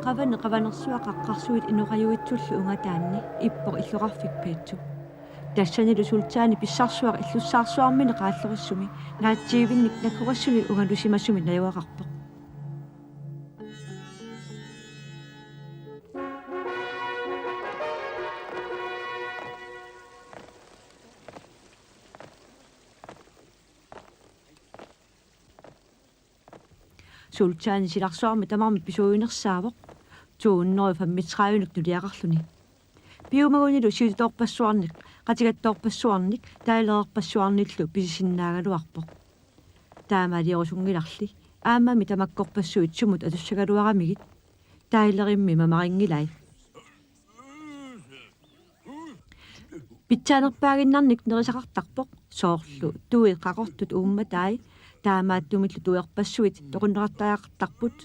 qavanersuaqaqqarsuit inuqajuitsullu ungataanni ippoq illuqarfikpiitsu тассанилу султаани писсарсуар иллуссаарсуармини qaallorissumi naattiivinnik nakkuqassuni ungalusimassumi najuaqarpoq султаани силарсуарми тамарми писуинерсаавоq тууннери 35 нулиақарлуни пиумагунилу сиутоорпассуарник qatigattoorpassuarnik taaleerpassuarnillu pisissinnaagaluarpoq taamaliorusungillarli aamami tamakkorpassuit sumut atussagaluaramigit taillerimmi mamaringilai pitsanerpaaginnarnik nerisaqartarpoq soorlu tuit qaqortut uummatai taamaattumillu tuerpassuit toqunnerartaaqartarput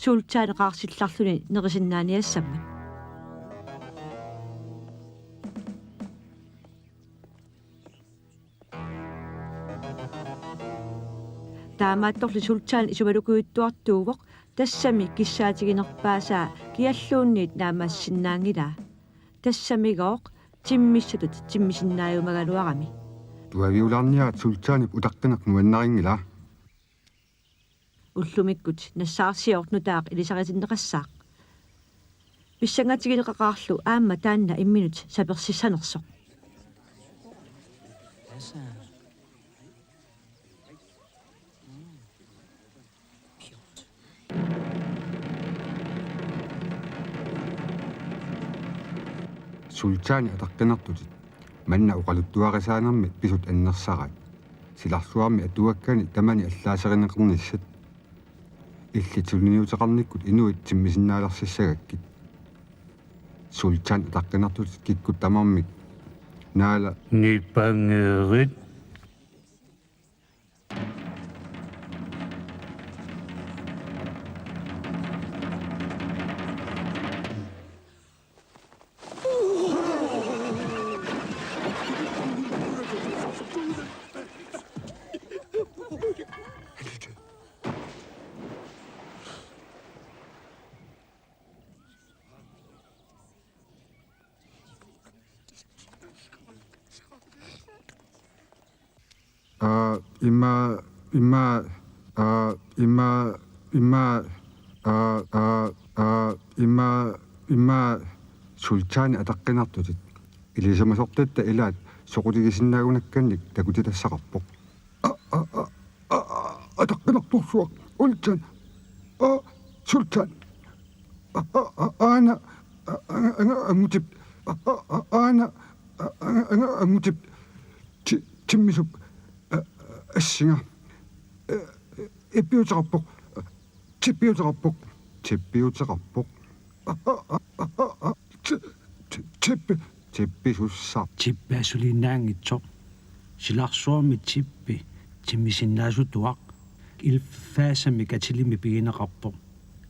sultaane qaarsillarluni nerisinnaaniassammat таамаатторли султаан исумалукуитtuartuuvoq тассами киссаатигинерпаасаа киаллуунниит наамаассиннаангилаа тассамигооq тиммиссатут тиммисиннааюмагалуарами туавиулаарниаат султаанип утаққинеқ нуаннарингила уллумиккут нассаарсиорнутаақ илисарисиннеқассаақ писсангатигинеқақарлу аама таанна имминут саперсиссанерсоқ султаани атаққинертутит манна уқалуттуарисаанерми писут аннерсарат силарсуарми атуаккани тамани аллаасеринеқарниссат иллитулниутеқарниккут инуит тиммисиннаалерсиссагаккит султаан атаққинертутит киккут тамармик наала нипангерит имма султаани атаққинартутит илисамасортатта илаат соқутигисиннаагунакканник такутитассақарпоқ атаққинартурсуақ ултан султан ана амутип ана амутип тиммисуп ассинга эпиутеқарпоқ типпиутеқарпоқ типписуссаа типпаасулиннаангитсоқ силарсуарми типпи тиммисиннаасутуақ илфаасами катилими пигинеқарпоқ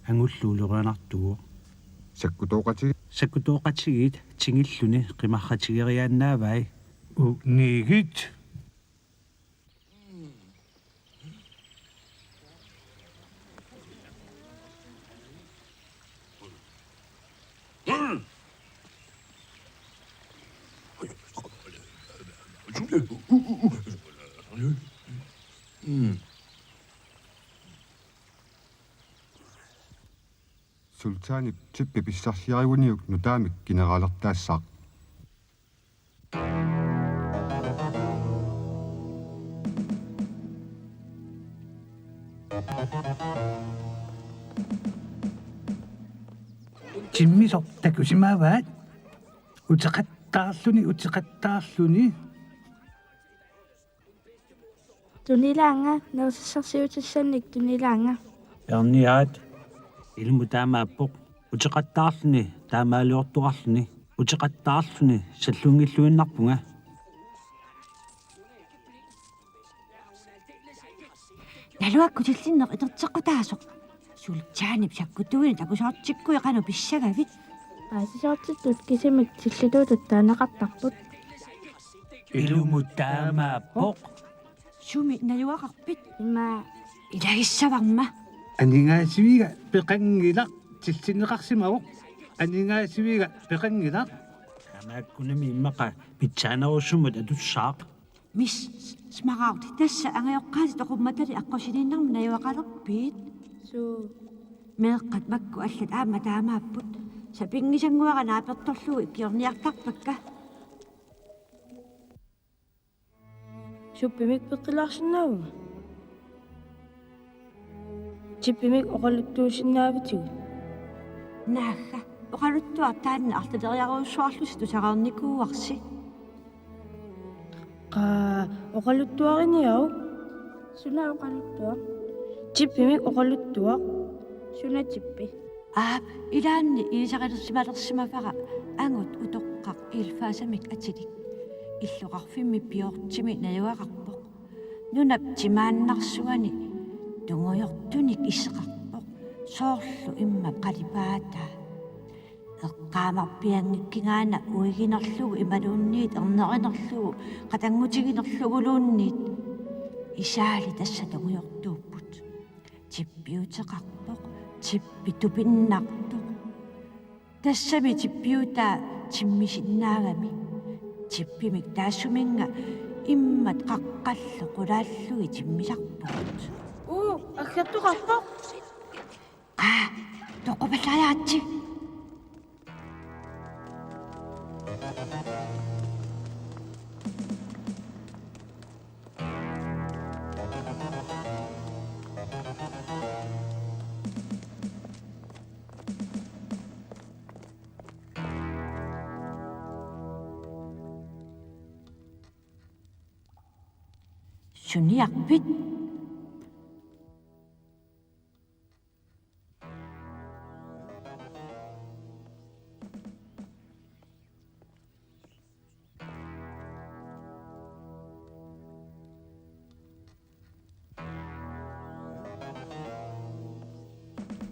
ангуллуулерианартуо саккутооқатигит тингиллуни қимарратигериааннаавай нигит султаани типпи писсарсиаривуниук нутаамик кинералертаассаақ тиммисоқ такусимааваат утеқаттаарлуни тунилаанга неусассарсиутассанник тунилаанга эрниаат илму таамааппоқ утеқаттаарлуни таамаалуортуқарлуни утеқаттаарлуни саллунгиллуиннарпунга налуакку тиллиннеқ итертеққутаасоқ султаанип саккутуини такусоортиккуи қану писсагавит аасисоортиттут кисимик силлитуутут таанеқартарпут илуму таамааппоқ суми наюақарпит има илагиссаварма анингаасивига пеқангилақ тиллинеқарсимавоқ анингаасивига пеқангина амааккунами иммақа питсаанеруссумут атуссаақ мис смараут тасса ангиоққаати тоқумматали аққусининнарми наюақалерпиит суу меэққат макку аллат аама таамааппут сапингисангуара нааперторлугу иккиорниартарпакка суппимик пеққилаарсинаавга типпимик оқалуттуусиннаавитигу наага оқалуттуар таанна арталериаруссуарлус тусараарникууарси qa оқалуттуариниау суна оқалуттуа типпимик оқалуттуа суна типпи илаанни илисақалерсималерсимафара ангут утоққақ илфаасамик атилик иллоқарфимми пиортими наюақарпоқ нунап тимааннарсуани тунгуйортуник исеқарпоқ соорлу имма қалипаатаа эққаамарпиангиккингаана уигинерлугу ималуунниит ернеринерлугу қатангутигинерлугулуунниит исаали тасса тунгуйортууппут типпиутеқарпоқ типпи тупиннартоқ тассами типпиутаа тиммисиннаагами типпимик таассуминга иммат қаққаллу қулааллуги тиммисарпугут аггаттуқарпоқ тоқупаллариаатси суниарпит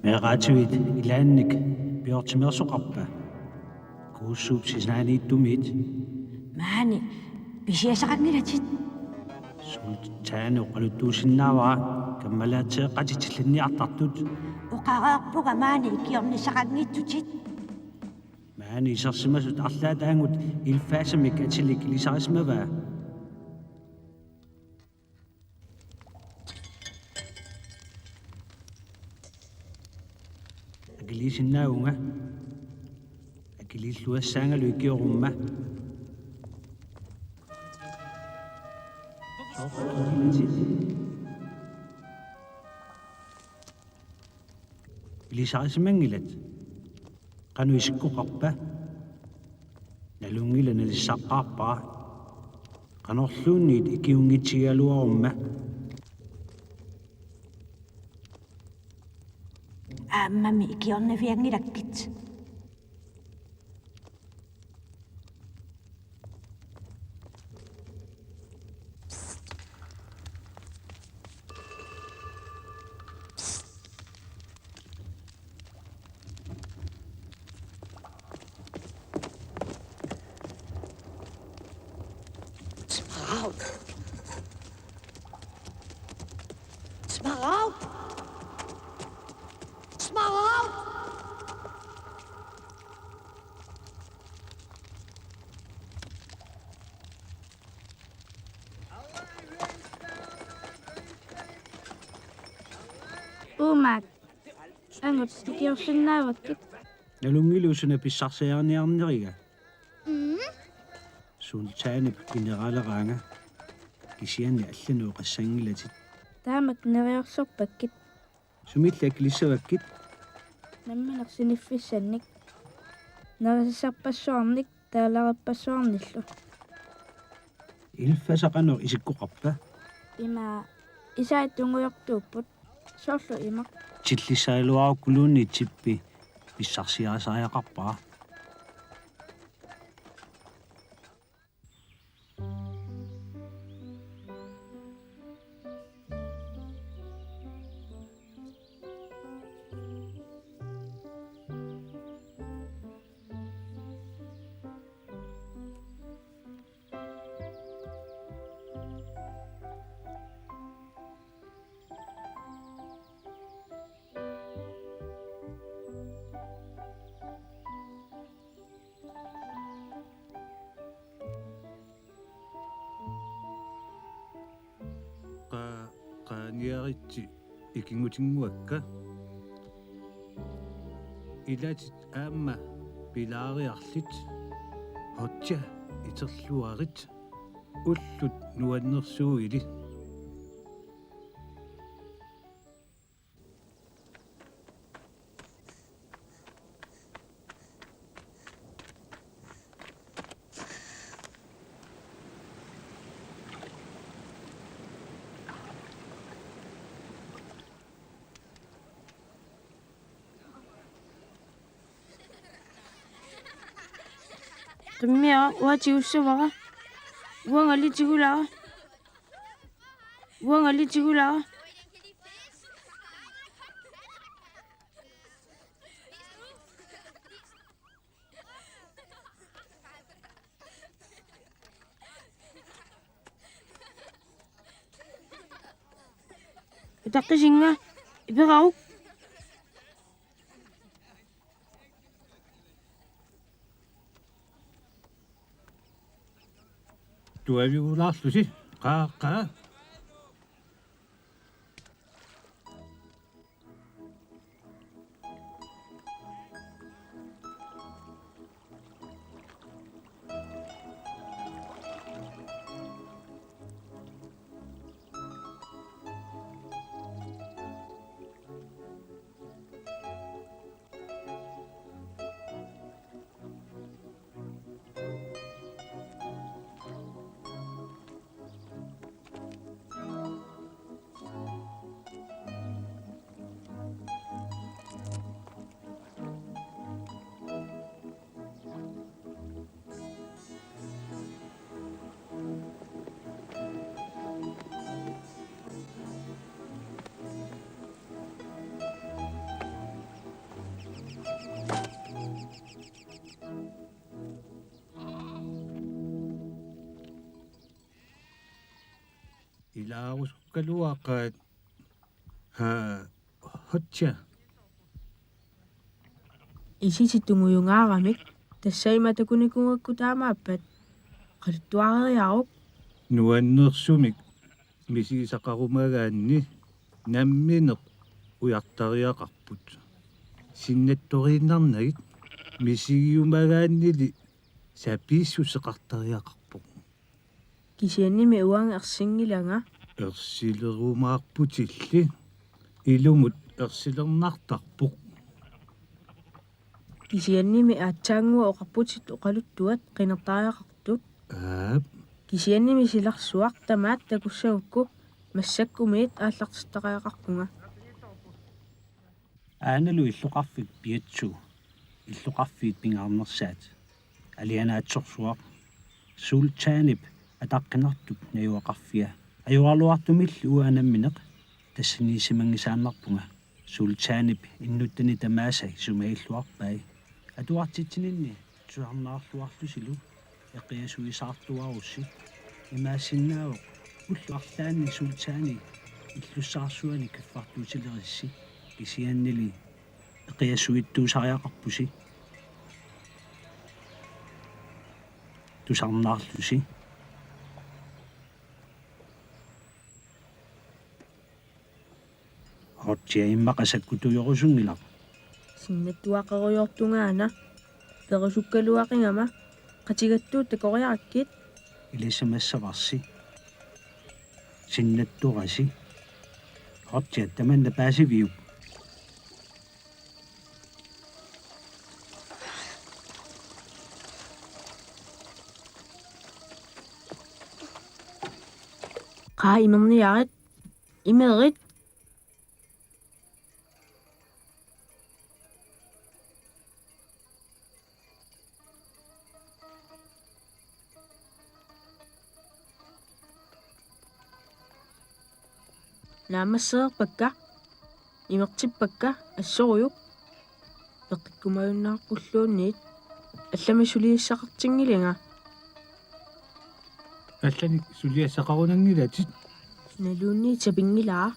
меқаативит илаанник пиортимерсоқарпа кууссууп сисаанииттумит маани писиасақангилатит султаани оқалуттуусиннааваа каммалаатеэққатитиллинниартартут оқареерпуга маани икиорнисақангиттутит маани исерсимасут арлаатаангут илфаасамик атилик илисарисмаваа акилисиннаагунга акилиллуассаангалу икиорумма илисарисимангилат qaну исиккоқарпа налунгила налиссаққарпаа qanorluunniit ikиунгитсигалуарумма ааммами икиорнафиангилаккит Smaragd! Smaragd! уумаат ангут икиорсиннааваккит налунгилуусуна писсарсиарниарнерига султаанip генералераанга кисианни аллануу qassangilатит таамак нериорсорпаккит сумиллак лиссаваккит намманерсиниффиссанник нарисарпассуарник таалараппассуарниллу илфасақанер исиккоқарпа има исаат тунгуйортууппут соорлу имақ тиллисаалуаруккулуунни типпи писсарсиарасааяқарпаа саритси икингутингуакка илатит аама пилаариарлит хотча итерлуарит уллут нуаннерсууили Qimmiqa uatiussavaqa uangalitsigulaqa itaqisinga ipeqaruq туавиулаарлуси qaa ilaaruskkaluaqaat hotcha isititunguyungaaramik тассаиматакуникунгакку таамааппат qaluttuariaruq нуаннерсумик мисигисақарумагаанни намминеқ уяртариақарпут синнатторииннарнагит мисигиумагааннили сапииссусеқартариақарпоқ кисианними уанга ерсингилага ерсилерумаарпутилли илумут ерсилернартарпоқ кисианними аатсаангуа оқарпутит оқалуттуат қинертариақартут аап кисианними силарсуақ тамаат такуссагукку массаккумиит ааллартиттариақарпунга aanelu illuqarfik piatsu illuqarfiit pingaarnersaat alianaatsorsuaq sultaanip ataqqinartuk nayuaqarfia ajorluartumillu uanammineq tassiniisimangisaannarpunga sultaanip innuttani tamaasai sumailluarpai atuartittininni tuarnaarluarlusilu eqiasuisaartuarussi imaassinnaaoq ulluarlaanni sultaani illussaarsuani kaffartuutilerissi kisiannili eqiasuittuusariaqarpusi tusarnaarlusi hottia immaqasakkutuyorusungilaq синнаттуақаруйортунгаана перусуккалуақингама qatigattuut takoriarakkit илисамассаварси синнаттурasi hottia tamanna paasiviup qaa imerniarit imerit naamassерпакка имертиппакка ассоруйук пеққиккумаюннаарпуллуунниит аллами сулииссақартингилинга аллани сулиассақарунангилатит налуунни сапингилаа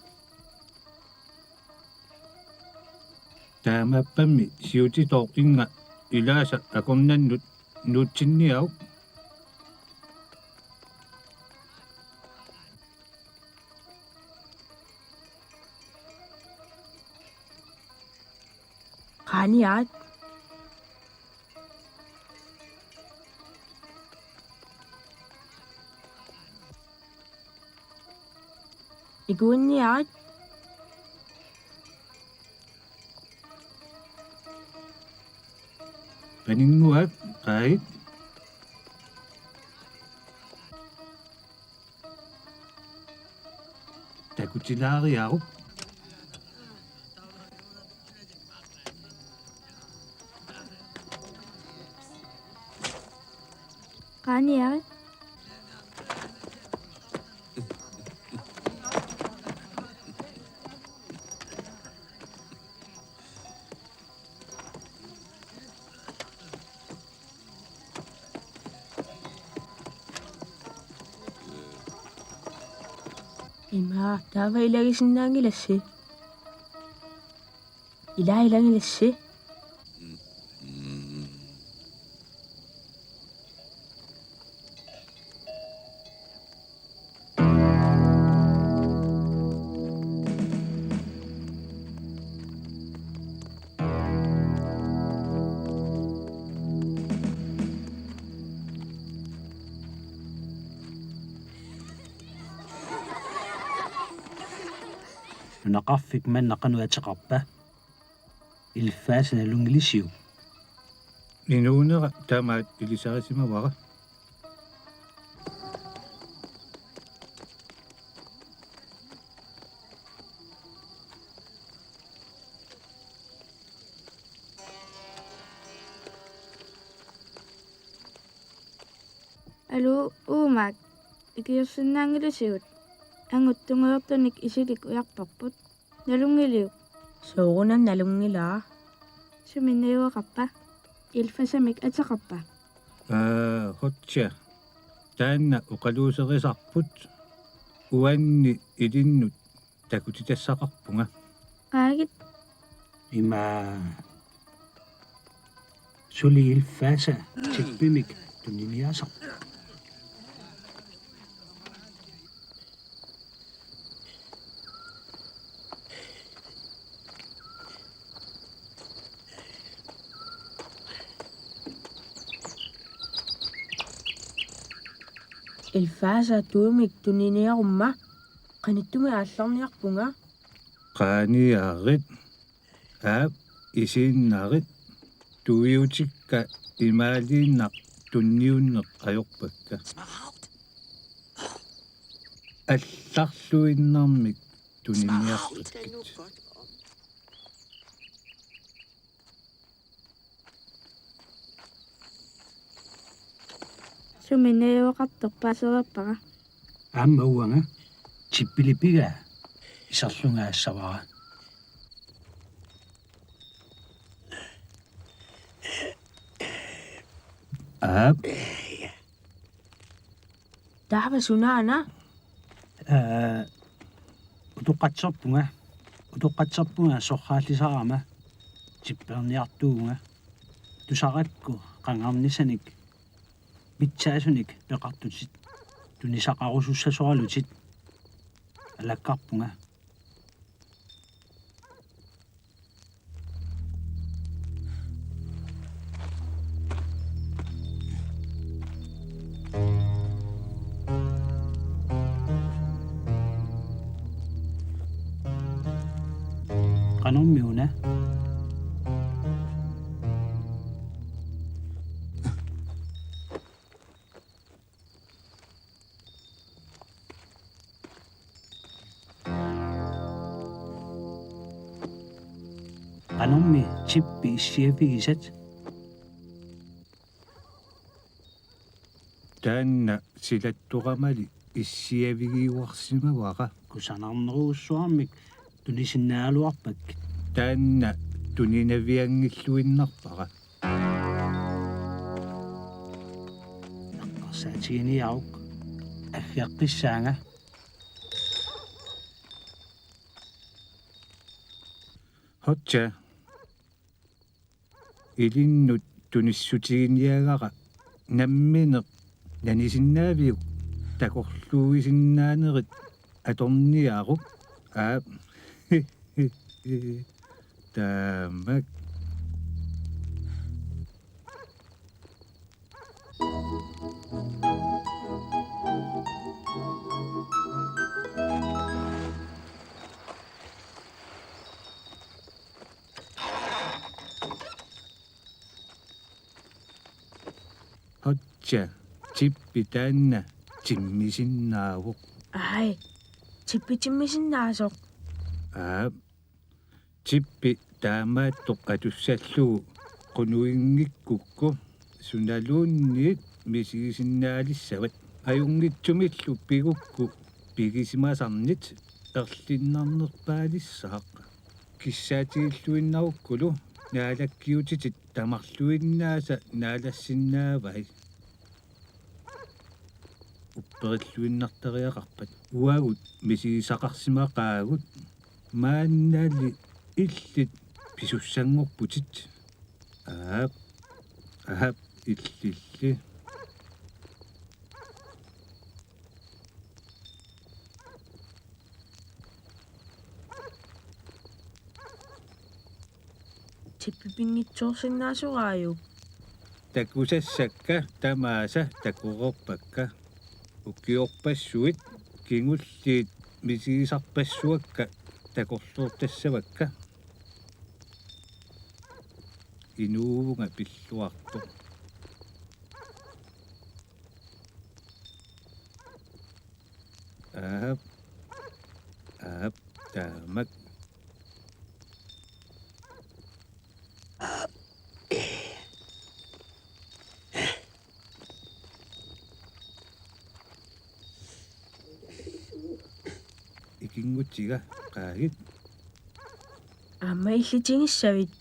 таамаппамми сиутитоо инга илааса акорнаннут нуутсинниаук qaaniaat iguinniaat paninguat qait takutilaariarup qaaniaat imaa taava ilagisinnaangilassi ilailangilassi naqarfik mannaqanuataqarpa ilfaasana lunglisiu inuunera taamaat ilisarisimavara alu uumaak ikiussinnaangilisiut anguttunguertunik isilik ujarparput nalungiliuk soorunan nalungilaa suminniuaqarpa ilfasamik ataqarpa hotja taanna uqaluuserisarput uanni ilinnut takutitassaqarpunga qaagit ima suli ilfaasa tippimik tuniniasaq ilfaasa tuumik tuniniarumma qanittumi aallarniarpunga qaaniaarit aap isiinnaarit tuiutikka imaaliinnaq tunniunneq ajorpakka алларлуиннэрмик тунинниартуткит suminniuaqartorpaasererpara аама уанга чиппилипига исарлунгаассавара аап taava sunaana утоққатсерпунга соррааллисарама типперниартуунга тусаратку қангарнисаник митсаасуник пеқартутит тунисақарусуссасоралутит алаккарпунга qanormiuna qanormi chippi issiapigisat taanna silattuqamali issiavigiuarsimavara kusanarneruussuarmik tunisinnaaluarpak taanna tuninaviangilluinnarpara naqqarsaatigiниарук аггеққиссаанга хотча илиннут туниссутигиниагара намминеқ нанисиннаавиук такорлууисиннаанерит аторниарук аа таамак hotja tippi taanna timmisinnaavuk Ai, tippitimmisinnaasok. tippi taamaattoq atussalluu qunuingikkukku sunaluunniit misigisinnaalissavat ajungitsumillu pigukku pigisimasarnit erlinnarnerpaalissaaq kissaatigilluinnarukkulu naalakkiutitit tamarluinnaasa naalassinnaavai upperilluinnartariaqarpat uagut misigisaqarsimaqaagut maannali illit pisussangorputit aap illilli Tippipingitsoorsinnaasuraaju. takusassakka tamaasa takuqorpakka ukiorpassuit kingulliit misigisarpassuakka takorluurtassavakka inuuvunga pilluartoq aap taamak ikingutsiga qaagit Amma illitingissavit.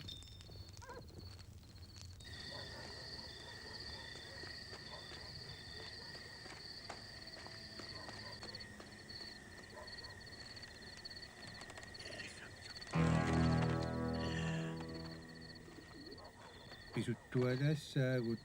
pisuttualaassaagut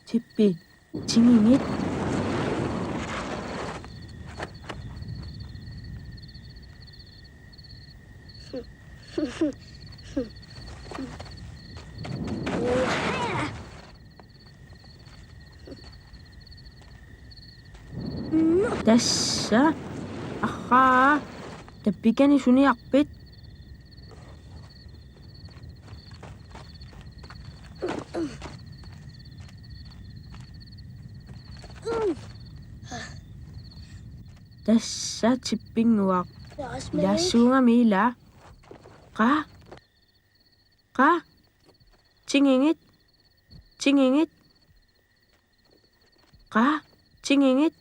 Tippi, tingingit. Tässä. Ahaa. Tappikäni suniaqpit. Tässä tippinguaq. Ilassuunga miila. Qa. Tingingit. Tingingit. Qa. Tingingit.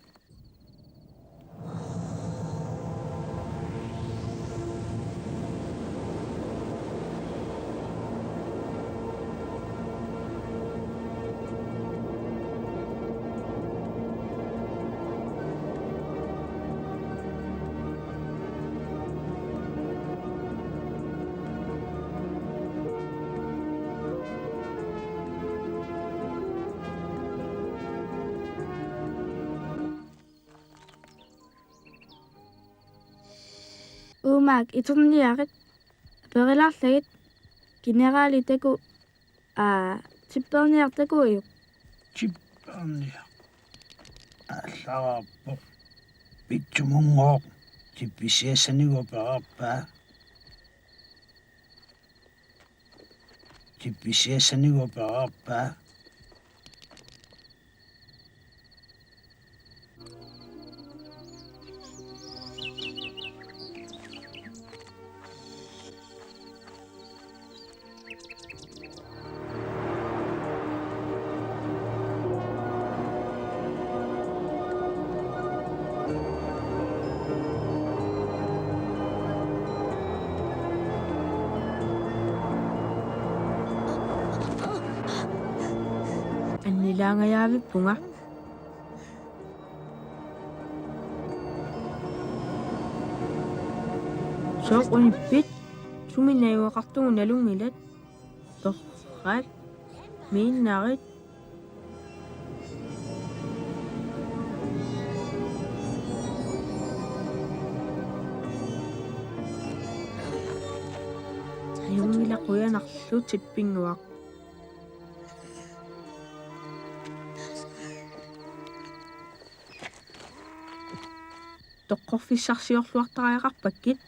Uumaak itorniarit perilarlagit generaalitegu tipperniartakuiuk chipparnia аллаараппо питсумунгоо типписиассанигуоперарпаа типписиассанигуоперарпаа Annilaangajaavipunga. Sooqunipit suminayuaqartugun alungilat torrat miinnarit tajungilaquyanarlu tippinguaq toqqorfissarsiorluartariaqarpakkit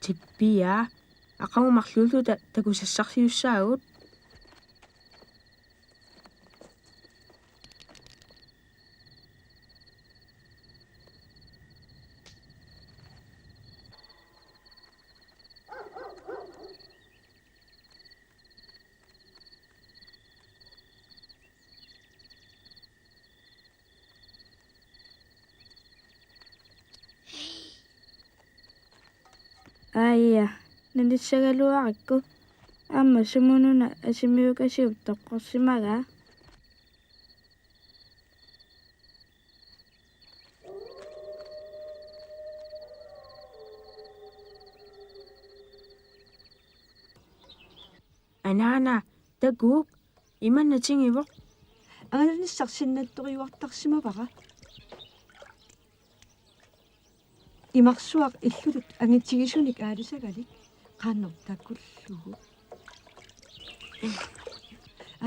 tippiya aqamumarlulu takusassarsiussaagut Aia, nandissagaluarikku. Amma sumununa asimiukasiup toqqorsimaga. anaana taguuk imannatingivoq ангаланиссарсиннаттуриуартарсимавара имарсуақ иллулут ангитсигисуник аалисагалик qaannortakkullugu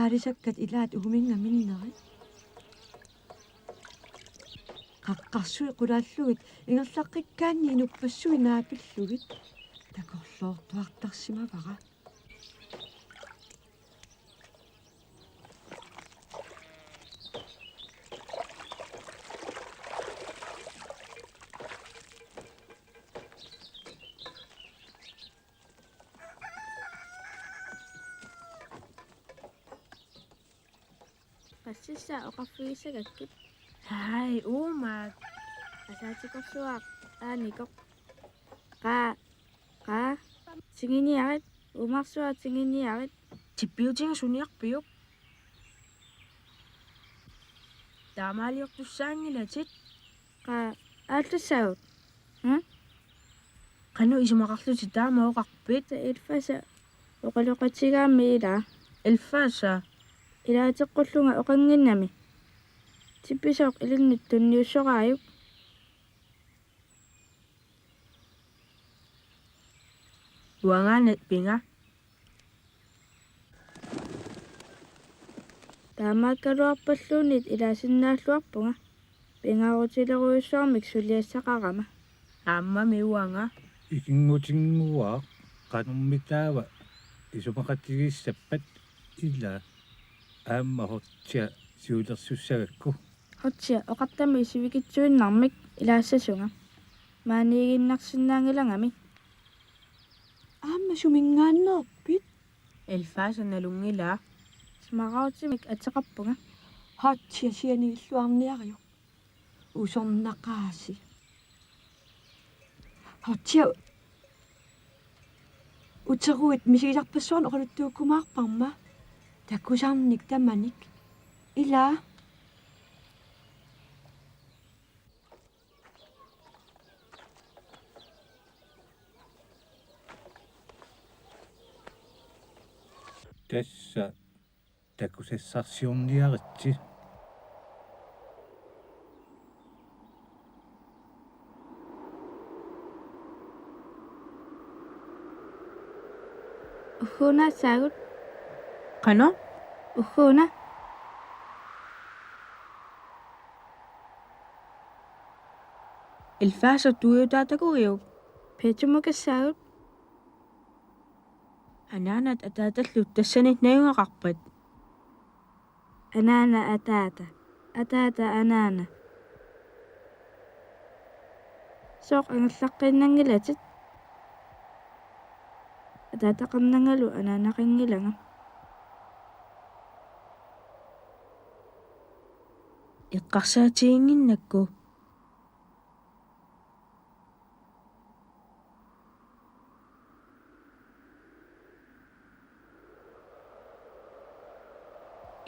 аалисаккат илаат угумингаминнери qaqqarсуи qulaallugit ингерлаққиккаанни инуппассуи наапиллугит такорлоортуартарсимавара Qassissa oqarfigisagakkit. hai uumaak Asaatikorsuaq aanikoq. Qaa singiniarit umarsuat singiniarit tippiutinga suniarpiup taamaaliortussaangilatit qaa aallassagut. qanu isumaqarluti taamaoqarpit Ilfasa oqaloqatigaammi ila elfaasa ilaatiqqulluga oqanginnami. Tippisoq ilinnit tunniussoqaayuk uangaanat pinga taamaakkaluarpalluunit ilaasinnaаллуарпунга pingaarutileruissuarmik suliassaqarama aammami uanga Ikingutinnguaq qanummitaawa isumaqatigissappat illa aamma hortia siulersussagakku hotsia oqartami isivikitsuinnarmik ilaassasuga maaniiginnarsinnaangilangami аама сумингааннерпит elfaasa nalungila смарауtimik атеқарпунга хатсия сианигиллуарниариу усорнақааси хатсия утеруит мисигисарпассуарна оқалуттууккумаарпарма таккусаарник таманик ила tassa takusessarsiorniaritsi uhhuuna saagut qano uhhuuna elfaasa tuiutaatakugiup peetumukassaagut anaanat ataatallut tassanit nayungaqarpat anaana ataata anaana sooq angallaqqinnaangilatit ataataqarnangalu anaanaqingilanga qaqqarsaatiinginnakku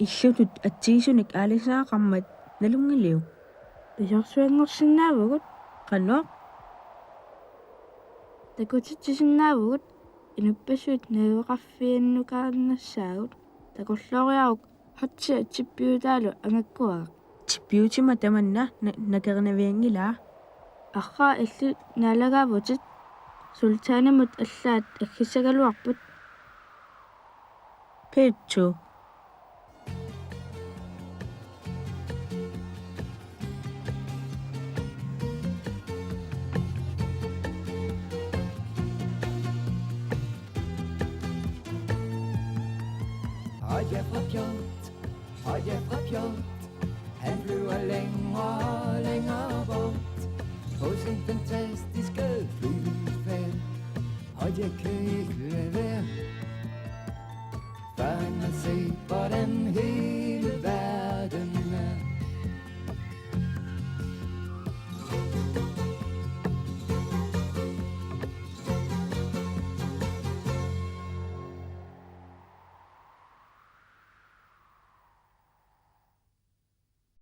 иллутут атсигисуник аалисаақармат налунгилиу писорсуангорсинаавгут qanoq такутитсисиннаавгут инуппасуут наавеқарфианнукаарнассаагут такуллориарук хатсиа типпиутаалу ангаккуага типпиутима таманна накернавиангилаа арраа илли наалагаавутит султаанамут аллаат аггисагалуарпут пейтсу Og jeg fra pjort, og jeg fra pjort. Han flyver længere og længere bort på sin fantastiske flyvefærd. Og jeg kan ikke lade være, før han har set, hvordan hele